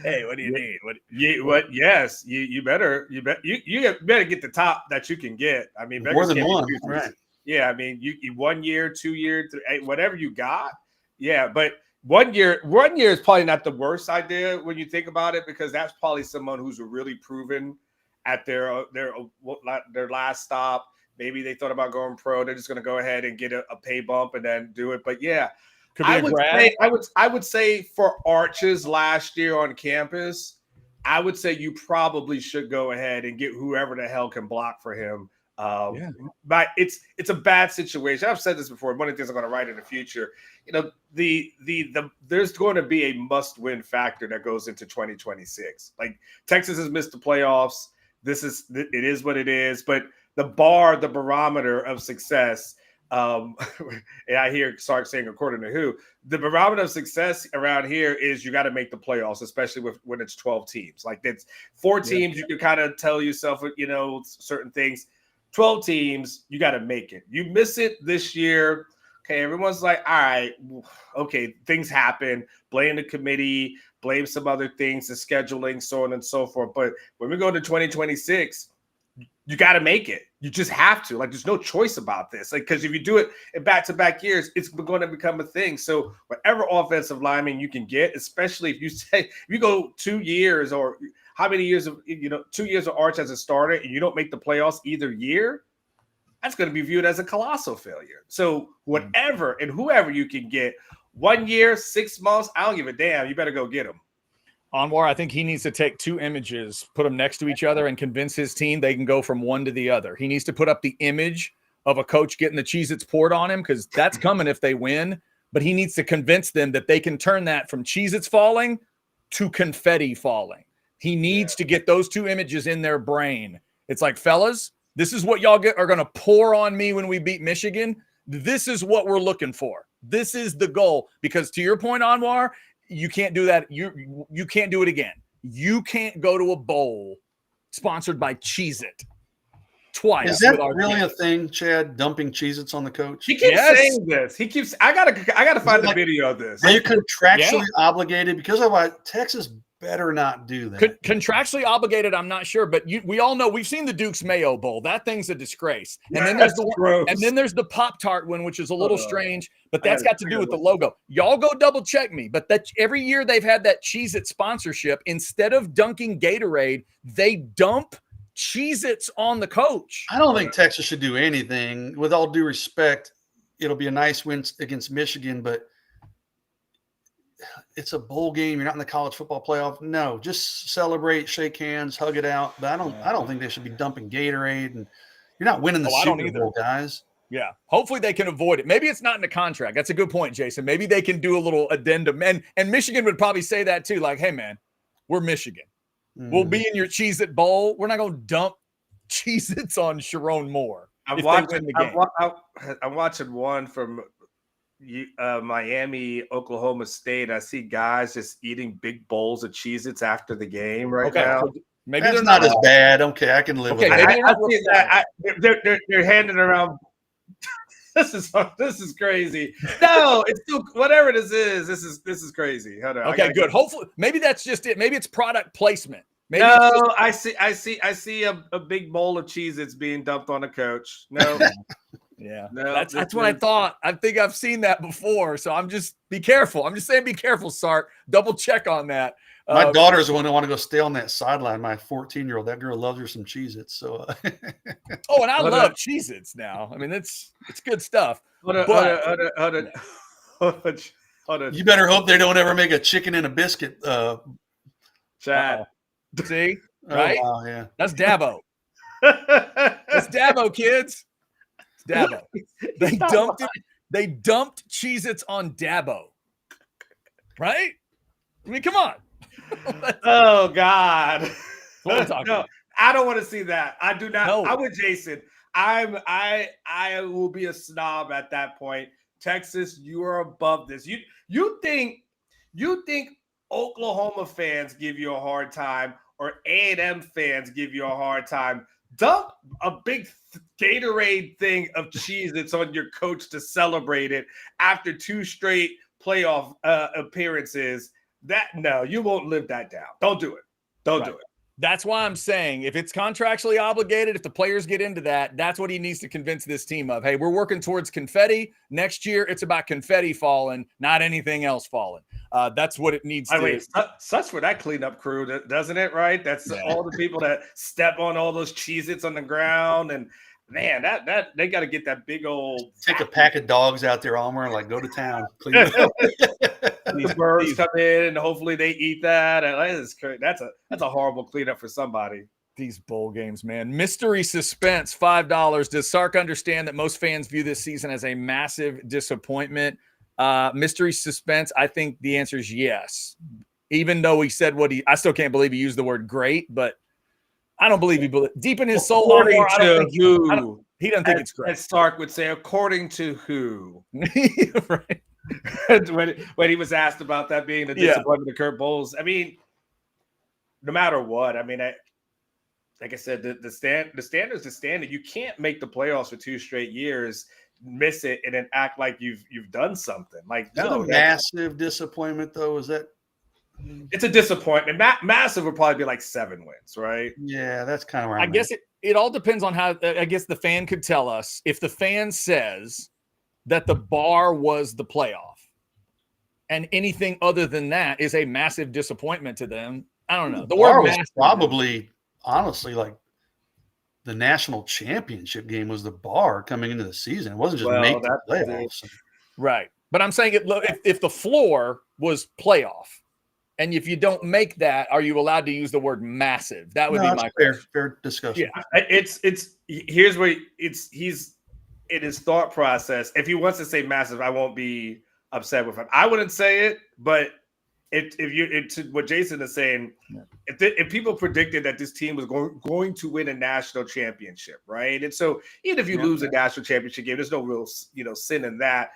Hey, what do you need? Yes, you better get the top that you can get. I mean, more than one, right? Yeah, I mean, you 1 year, 2 year, whatever you got. Yeah, but 1 year is probably not the worst idea when you think about it, because that's probably someone who's really proven at their last stop. Maybe they thought about going pro. They're just going to go ahead and get a pay bump and then do it. But yeah, I would say for Arch's last year on campus, I would say you probably should go ahead and get whoever the hell can block for him But it's a bad situation. I've said this before. One of the things I'm going to write in the future, there's going to be a must-win factor that goes into 2026. Like Texas has missed the playoffs. It is what it is. But the barometer of success. And I hear Sark saying, according to who, the barometer of success around here is you got to make the playoffs, especially when it's 12 teams. Like it's 4 teams, you can kind of tell yourself, certain things. 12 teams, you got to make it. You miss it this year. Okay, everyone's like, all right, okay, things happen. Blame the committee, blame some other things, the scheduling, so on and so forth. But when we go to 2026, you got to make it. You just have to. Like, there's no choice about this. Like, because if you do it in back-to-back years, it's going to become a thing. So whatever offensive lineman you can get, especially if you go 2 years or how many years of 2 years of Arch as a starter and you don't make the playoffs either year, that's going to be viewed as a colossal failure. So whatever and whoever you can get, 1 year, 6 months, I don't give a damn. You better go get them. Anwar, I think he needs to take 2 images, put them next to each other, and convince his team they can go from one to the other. He needs to put up the image of a coach getting the Cheez-Its poured on him, because that's coming if they win. But he needs to convince them that they can turn that from Cheez-Its falling to confetti falling. He needs to get those 2 images in their brain. It's like, fellas, this is what y'all are going to pour on me when we beat Michigan. This is what we're looking for. This is the goal. Because to your point, Anwar, you can't do that. You can't do it again. You can't go to a bowl sponsored by Cheez-It twice. Is that really a thing, Chad? Dumping Cheez-Its on the coach? He keeps saying this. He keeps. I gotta find the video of this. Are you contractually obligated? Because otherwise, Texas better not do that. Contractually obligated, I'm not sure, but we all know we've seen the Duke's Mayo Bowl. That thing's a disgrace. And then there's the Pop-Tart one, which is a little strange, but that's got to do with the logo. Y'all go double check me. But that every year they've had that Cheez-It sponsorship. Instead of dunking Gatorade, they dump Cheez-Its on the coach. I don't think Texas should do anything. With all due respect, it'll be a nice win against Michigan, but it's a bowl game. You're not in the college football playoff. No, just celebrate, shake hands, hug it out. But I don't think they should be dumping Gatorade, and you're not winning the Super Bowl, guys. Yeah. Hopefully they can avoid it. Maybe it's not in the contract. That's a good point, Jason. Maybe they can do a little addendum. And Michigan would probably say that too. Like, hey man, we're Michigan. We'll be in your Cheez-It Bowl. We're not going to dump Cheez-Its on Sharon Moore. I'm watching one from Miami, Oklahoma State. I see guys just eating big bowls of Cheez-Its after the game now. So maybe that's not as bad. Okay, I can live with that. They're handing around. This is crazy. No, it's still whatever this is. This is crazy. Hold on. Okay, good. Hopefully, maybe that's just it. Maybe it's product placement. Maybe I see a big bowl of Cheez-Its being dumped on a coach. No. Yeah, no, that's what I thought. I think I've seen that before. So be careful. I'm just saying, be careful, Sark. Double check on that. My daughter's the one who want to go stay on that sideline. My 14-year-old, that girl loves her some Cheez-Its. So, and I love Cheez-Its now. I mean, it's good stuff. Hold on. You better hope they don't ever make a chicken and a biscuit. Chad, see, right? Oh, wow, yeah, that's Dabo. That's Dabo, kids. It's Dabo. They dumped it. They dumped Cheez-Its on Dabo. Right? I mean, come on. Oh God. No, I don't want to see that. I do not. No. I'm with Jason. I will be a snob at that point. Texas, you are above this. You think Oklahoma fans give you a hard time or A&M fans give you a hard time? Dump a big Gatorade thing of Cheez-Its on your coach to celebrate it after 2 straight playoff appearances. No, you won't live that down. Don't do it. Don't do it. That's why I'm saying if it's contractually obligated, if the players get into that, that's what he needs to convince this team of. Hey, we're working towards confetti. Next year, it's about confetti falling, not anything else falling. That's what it needs to do. Such for that cleanup crew, doesn't it, right? That's all the people that step on all those Cheez-Its on the ground. And, man, that they got to get that big old – take a pack of dogs out there, Almer, like go to town. Clean it up. These birds come in and hopefully they eat that. And that's a horrible cleanup for somebody. These bowl games, man. Mystery suspense, $5. Does Sark understand that most fans view this season as a massive disappointment? Mystery suspense, I think the answer is yes. Even though he said I still can't believe he used the word great, but I don't believe deep in his soul. According I don't think he doesn't think it's great. As Sark would say, according to who? Right. when he was asked about that being the disappointment of Kurt Bowles. I mean, no matter what, I mean, like I said, the standard's the standard. You can't make the playoffs for 2 straight years, miss it, and then act like you've done something. Like, is it a massive disappointment though? Is that? It's a disappointment. Massive would probably be like 7 wins, right? Yeah, that's kind of where I guess it all depends on how. I guess the fan could tell us if the fan says that the bar was the playoff, and anything other than that is a massive disappointment to them. I don't know. The word was probably, honestly, like the national championship game was the bar coming into the season. It wasn't just make the playoffs. Right. But I'm saying if the floor was playoff, and if you don't make that, are you allowed to use the word massive? That would be my fair discussion. Yeah, here's where he's in his thought process. If he wants to say massive, I won't be upset with him. I wouldn't say it, but what Jason is saying, if people predicted that this team was going to win a national championship, right? And so even if you lose a national championship game, there's no real sin in that.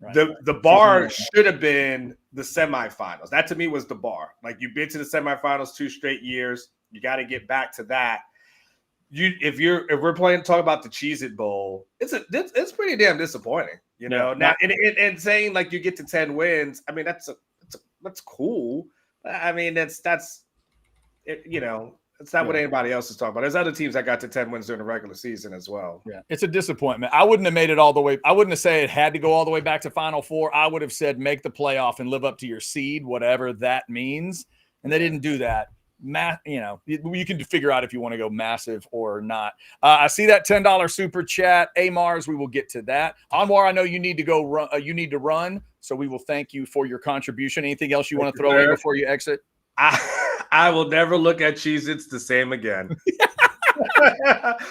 Right. The bar should have been the semifinals. That to me was the bar. Like, you've been to the semifinals 2 straight years. You got to get back to that. If we're talking about the Cheez-It Bowl, it's pretty damn disappointing, know. Now and saying like you get to 10 wins, I mean that's cool. I mean it's not what anybody else is talking about. There's other teams that got to 10 wins during the regular season as well. Yeah, it's a disappointment. I wouldn't have made it all the way. I wouldn't have said it had to go all the way back to Final Four. I would have said make the playoff and live up to your seed, whatever that means. And they didn't do that. You can figure out if you want to go massive or not. I see that $10 super chat. Mars, we will get to that. Anwar, I know you need to go run. You need to run, so we will thank you for your contribution. Anything else you want to throw in before you exit? I will never look at Cheez-Its the same again.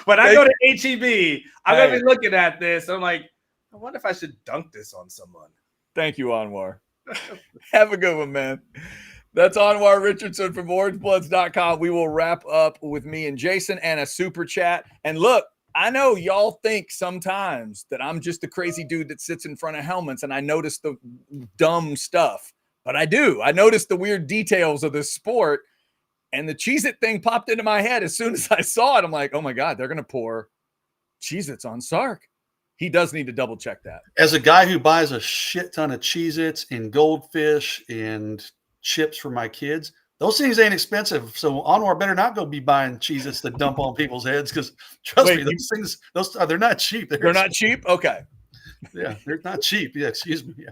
When I go to HEB, I'm going to be looking at this. I'm like, I wonder if I should dunk this on someone. Thank you, Anwar. Have a good one, man. That's Anwar Richardson from orangebloods.com. We will wrap up with me and Jason and a super chat. And look, I know y'all think sometimes that I'm just a crazy dude that sits in front of helmets and I notice the dumb stuff. But I do. I noticed the weird details of this sport, and the Cheez-It thing popped into my head as soon as I saw it. I'm like, oh my God, they're going to pour Cheez-Its on Sark. He does need to double check that. As a guy who buys a shit ton of Cheez-Its and Goldfish and chips for my kids, those things ain't expensive. So Anwar better not go be buying Cheez-Its to dump on people's heads, because trust me, those things, they're not cheap. They're not cheap? Okay. Yeah, they're not cheap. Yeah, excuse me. Yeah.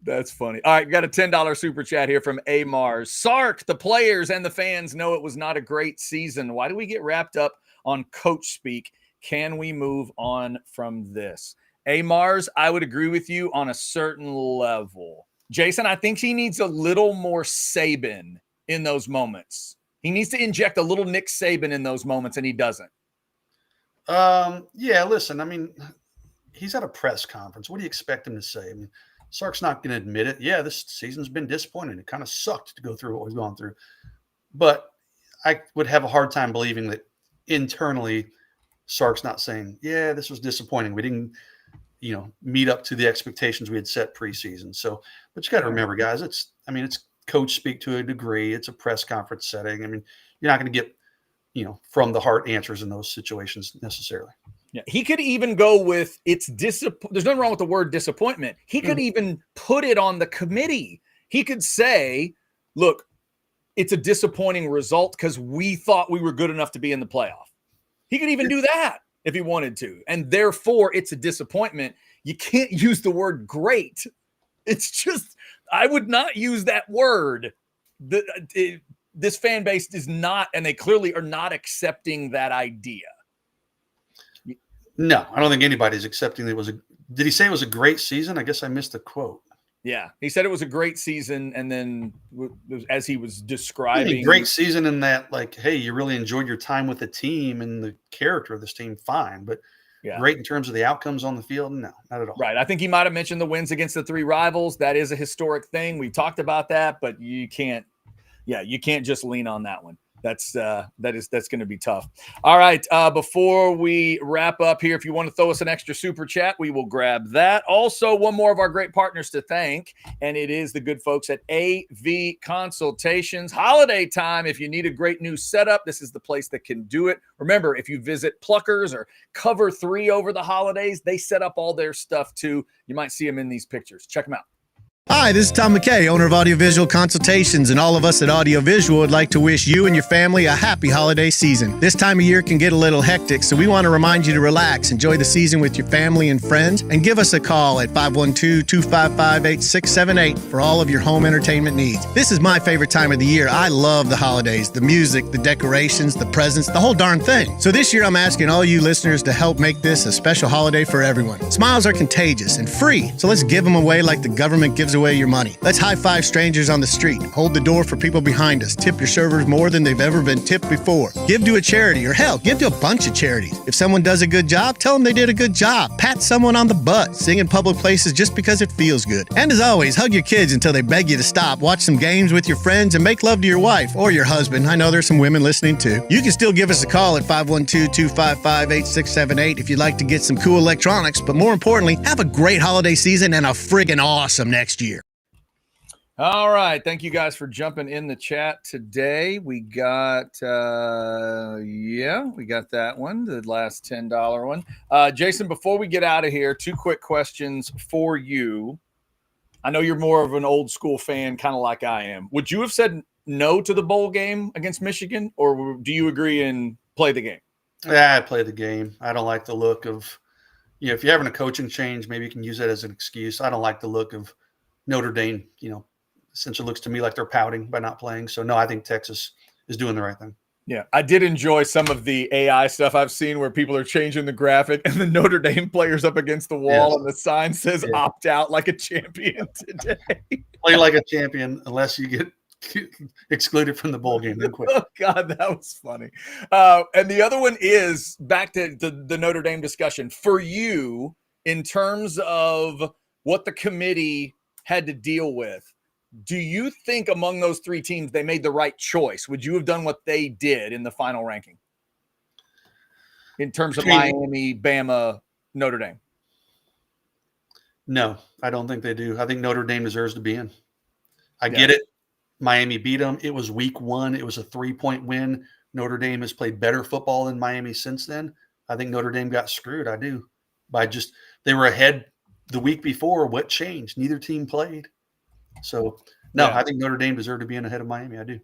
That's funny. All right, we got a $10 super chat here from Mars. Sark, the players and the fans know it was not a great season. Why do we get wrapped up on coach speak? Can we move on from this? Mars, I would agree with you on a certain level. Jason, I think he needs a little more Saban in those moments. He needs to inject a little Nick Saban in those moments, and he doesn't. Yeah, listen, I mean, he's at a press conference. What do you expect him to say? I mean, Sark's not going to admit it. Yeah, this season's been disappointing. It kind of sucked to go through what we've gone through. But I would have a hard time believing that internally Sark's not saying, yeah, this was disappointing. We didn't, meet up to the expectations we had set preseason. So, but you got to remember, guys, it's coach speak to a degree. It's a press conference setting. I mean, you're not going to get, from the heart answers in those situations necessarily. Yeah, he could even go with there's nothing wrong with the word disappointment. He could even put it on the committee. He could say, look, it's a disappointing result because we thought we were good enough to be in the playoff. He could even do that if he wanted to. And therefore, it's a disappointment. You can't use the word great. It's just, I would not use that word. This fan base is not, and they clearly are not accepting that idea. No, I don't think anybody's accepting it was did he say it was a great season? I guess I missed the quote. Yeah, he said it was a great season, and then as he was describing, great season in that, like, hey, you really enjoyed your time with the team and the character of this team, fine, but great in terms of the outcomes on the field, no, not at all. Right. I think he might have mentioned the wins against the 3 rivals. That is a historic thing. We talked about that, but you can't just lean on that one. That's going to be tough. All right. Before we wrap up here, if you want to throw us an extra super chat, we will grab that. Also, one more of our great partners to thank, and it is the good folks at AV Consultations. Holiday time. If you need a great new setup, this is the place that can do it. Remember, if you visit Pluckers or Cover 3 over the holidays, they set up all their stuff too. You might see them in these pictures. Check them out. Hi, this is Tom McKay, owner of Audiovisual Consultations, and all of us at Audiovisual would like to wish you and your family a happy holiday season. This time of year can get a little hectic, so we want to remind you to relax, enjoy the season with your family and friends, and give us a call at 512-255-8678 for all of your home entertainment needs. This is my favorite time of the year. I love the holidays, the music, the decorations, the presents, the whole darn thing. So this year I'm asking all you listeners to help make this a special holiday for everyone. Smiles are contagious and free, so let's give them away like the government gives away your money. Let's high-five strangers on the street, hold the door for people behind us, tip your servers more than they've ever been tipped before. Give to a charity, or hell, give to a bunch of charities. If someone does a good job, tell them they did a good job. Pat someone on the butt. Sing in public places just because it feels good. And as always, hug your kids until they beg you to stop. Watch some games with your friends and make love to your wife or your husband. I know there's some women listening too. You can still give us a call at 512-255-8678 if you'd like to get some cool electronics, but more importantly, have a great holiday season and a friggin' awesome next year. All right. Thank you guys for jumping in the chat today. We got, we got that one, the last $10 one. Jason, before we get out of here, 2 quick questions for you. I know you're more of an old school fan, kind of like I am. Would you have said no to the bowl game against Michigan, or do you agree and play the game? Yeah, I play the game. I don't like the look of, if you're having a coaching change, maybe you can use that as an excuse. I don't like the look of Notre Dame, since it looks to me like they're pouting by not playing. So, no, I think Texas is doing the right thing. Yeah, I did enjoy some of the AI stuff I've seen where people are changing the graphic and the Notre Dame players up against the wall and the sign says opt out like a champion today. Play like a champion unless you get excluded from the bowl game. Then quit. Oh, God, that was funny. And the other one is back to the Notre Dame discussion. For you, in terms of what the committee had to deal with, do you think among those 3 teams they made the right choice? Would you have done what they did in the final ranking in terms of Miami, Bama, Notre Dame? No, I don't think they do. I think Notre Dame deserves to be in. I get it. Miami beat them. It was week 1. It was a 3-point win. Notre Dame has played better football than Miami since then. I think Notre Dame got screwed. I do. They were ahead the week before. What changed? Neither team played. So, no, I think Notre Dame deserved to be in ahead of Miami. I do.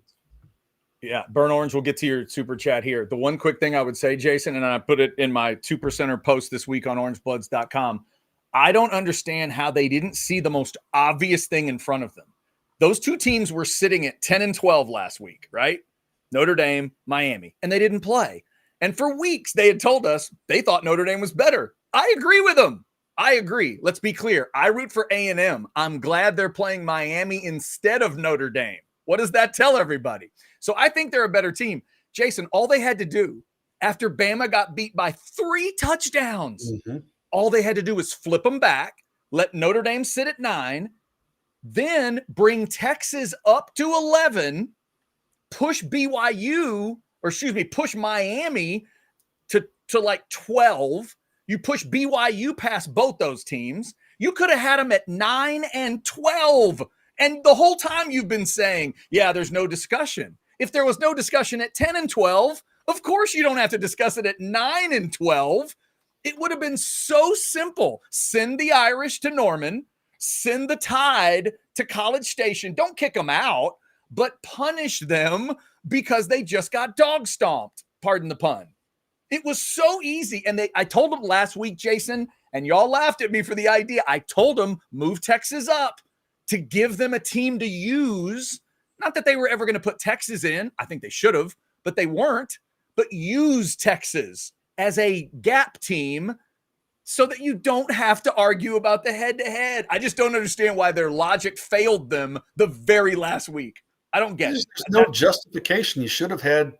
Yeah, Burn Orange, we'll get to your super chat here. The one quick thing I would say, Jason, and I put it in my 2%er post this week on orangebloods.com, I don't understand how they didn't see the most obvious thing in front of them. Those 2 teams were sitting at 10 and 12 last week, right? Notre Dame, Miami, and they didn't play. And for weeks, they had told us they thought Notre Dame was better. I agree with them. I agree. Let's be clear. I root for A&M. I'm glad they're playing Miami instead of Notre Dame. What does that tell everybody? So I think they're a better team. Jason, all they had to do after Bama got beat by 3 touchdowns, all they had to do was flip them back, let Notre Dame sit at 9, then bring Texas up to 11, push Miami to like 12. You push BYU past both those teams. You could have had them at 9 and 12. And the whole time you've been saying, there's no discussion. If there was no discussion at 10 and 12, of course you don't have to discuss it at 9 and 12. It would have been so simple. Send the Irish to Norman. Send the Tide to College Station. Don't kick them out, but punish them because they just got dog stomped. Pardon the pun. It was so easy. And I told them last week, Jason, and y'all laughed at me for the idea. I told them move Texas up to give them a team to use. Not that they were ever going to put Texas in. I think they should have, but they weren't. But use Texas as a gap team so that you don't have to argue about the head-to-head. I just don't understand why their logic failed them the very last week. I don't get it. There's no justification. You should have had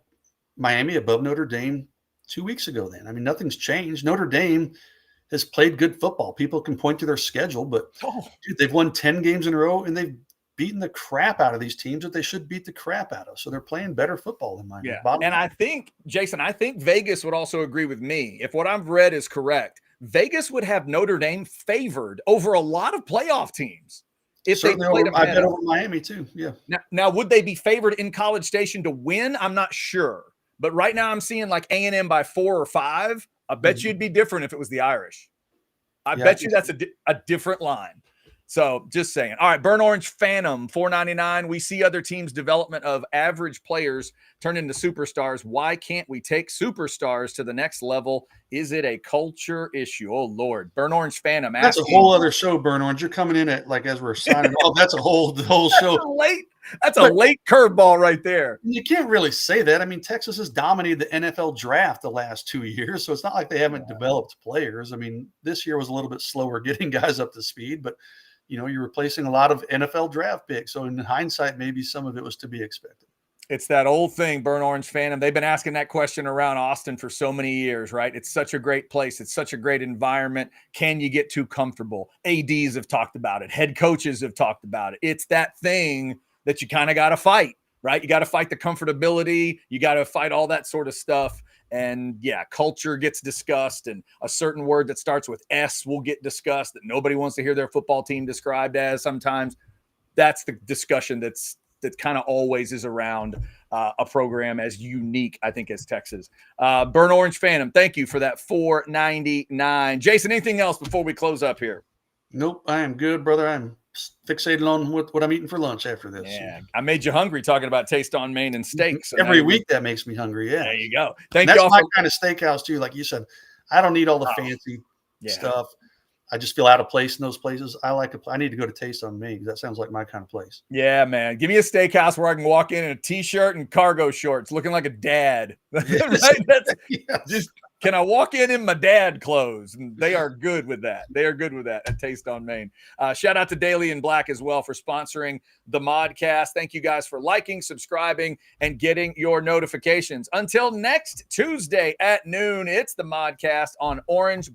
Miami above Notre Dame 2 weeks ago then. I mean, nothing's changed. Notre Dame has played good football. People can point to their schedule, but dude, they've won 10 games in a row, and they've beaten the crap out of these teams that they should beat the crap out of. So they're playing better football than Miami. Yeah. And I think, Jason, Vegas would also agree with me. If what I've read is correct, Vegas would have Notre Dame favored over a lot of playoff teams. If certainly they played I bet over Miami too. Yeah. Now, would they be favored in College Station to win? I'm not sure. But right now I'm seeing like A&M by 4 or 5. I bet you it'd be different if it was the Irish. I bet you that's a different line. So just saying. All right, Burnt Orange Phantom, $4.99. We see other teams' development of average players turn into superstars. Why can't we take superstars to the next level? Is it a culture issue? Oh, Lord. Burnt Orange Phantom. That's a whole other show, Burnt Orange. You're coming in at, like, as we're signing off. That's a whole show. That's a late curveball right there. You can't really say that. I mean, Texas has dominated the NFL draft the last 2 years, so it's not like they haven't developed players. I mean, this year was a little bit slower getting guys up to speed, but you're replacing a lot of NFL draft picks. So in hindsight, maybe some of it was to be expected. It's that old thing, Burnt Orange Phantom. They've been asking that question around Austin for so many years, right? It's such a great place. It's such a great environment. Can you get too comfortable? ADs have talked about it. Head coaches have talked about it. It's that thing that you kind of got to fight, right? You got to fight the comfortability. You got to fight all that sort of stuff. And yeah, culture gets discussed, and a certain word that starts with S will get discussed that nobody wants to hear their football team described as sometimes. That's the discussion that kind of always is around a program as unique, I think, as Texas. Burnt Orange Phantom, thank you for that $4.99. Jason, anything else before we close up here? Nope, I am good, brother. I'm fixated on what I'm eating for lunch after this. Yeah, I made you hungry talking about Taste on Main and steak. So every week that makes me hungry. Yeah, there you go. Thank you. That's my kind of steakhouse too. Like you said, I don't need all the fancy stuff. I just feel out of place in those places. I need to go to Taste on Main. That sounds like my kind of place. Yeah, man. Give me a steakhouse where I can walk in a t-shirt and cargo shorts, looking like a dad. Yes. Right? That's just. Can I walk in my dad clothes? And they are good with that. They are good with that at Taste on Main. Shout out to Daily and Black as well for sponsoring the Modcast. Thank you guys for liking, subscribing, and getting your notifications. Until next Tuesday at noon, it's the Modcast on Orange,